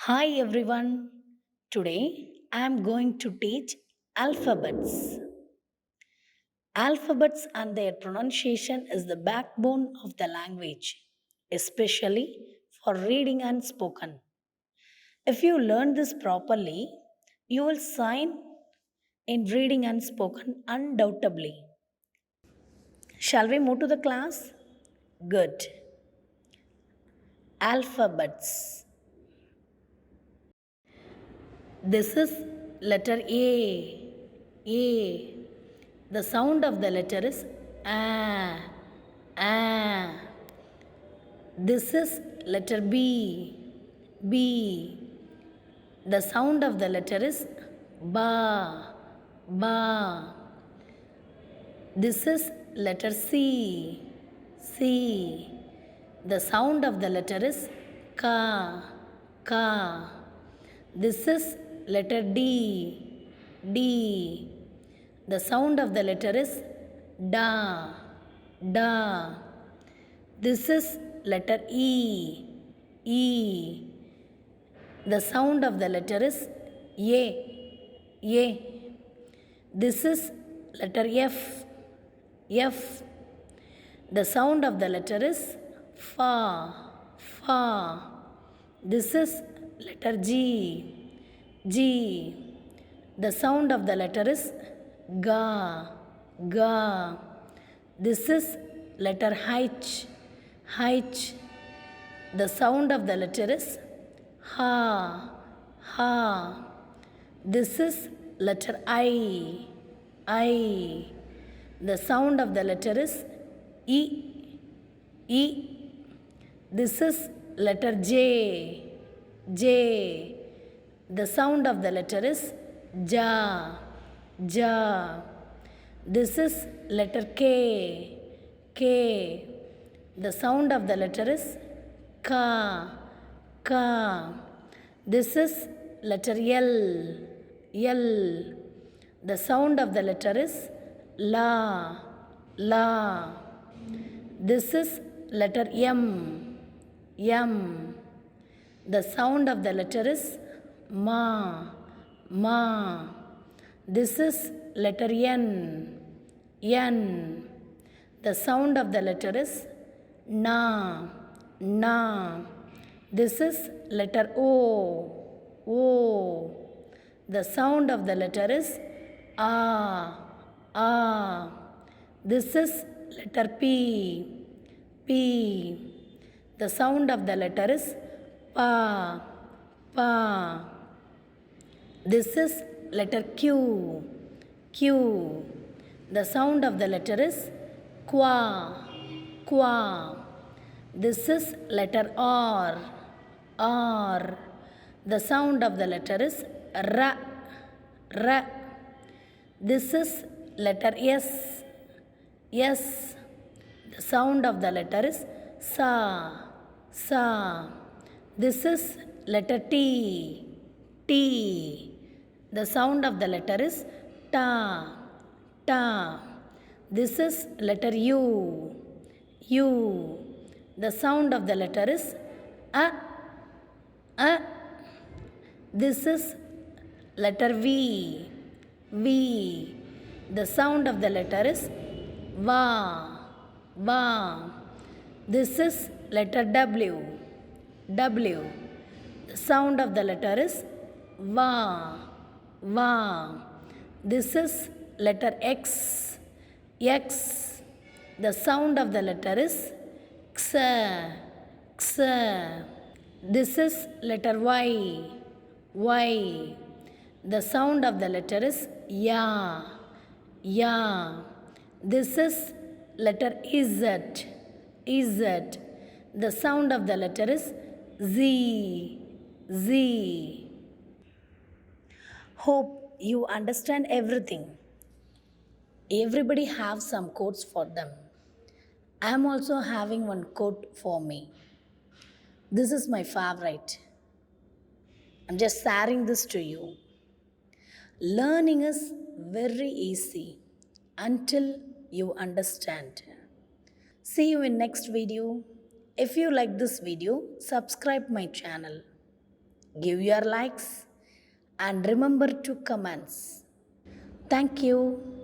Hi everyone. Today I am going to teach alphabets. Alphabets and their pronunciation is the backbone of the language, especially for reading and spoken. If you learn this properly, you will shine in reading and spoken undoubtedly. Shall we move to the class? Good. Alphabets. This is letter A. A. The sound of the letter is A. A. This is letter B. B. The sound of the letter is Ba. Ba. This is letter C. C. The sound of the letter is Ka. Ka. This is letter D. D. The sound of the letter is Da. Da. This is letter E. E. The sound of the letter is A. A. This is letter F. F. The sound of the letter is Fa. Fa. This is letter G. G. The sound of the letter is Ga. Ga. This is letter H. H. The sound of the letter is Ha. Ha. This is letter I. I. The sound of the letter is E. E. This is letter J. J. The sound of the letter is Ja. Ja. This is letter K. K. The sound of the letter is Ka. Ka. This is letter L. L. The sound of the letter is La. La. This is letter M. M. The sound of the letter is Ma. Ma. This is letter N. N. The sound of the letter is Na. Na. This is letter O. O. The sound of the letter is A. A. This is letter P. P. The sound of the letter is Pa. Pa. This is letter Q. Q. The sound of the letter is Qua. Qua. This is letter R. R. The sound of the letter is Ra. Ra. This is letter S. S. The sound of the letter is Sa. Sa. This is letter T. T. The sound of the letter is Ta. Ta. This is letter U. U. The sound of the letter is A. A. This is letter V. V. The sound of the letter is Va. Va. This is letter W. W. The sound of the letter is Va. Va. This is letter X. X. The sound of the letter is Xa. Xa. This is letter Y. Y. The sound of the letter is Ya. Ya. This is letter Z. Z. The sound of the letter is Z. Z. Hope you understand everything. Everybody have some quotes for them. I am also having one quote for me. This is my favorite. I'm just sharing this to you. Learning is very easy until you understand. See you in next video. If you like this video, subscribe my channel. give your likes, and remember to comments. Thank you.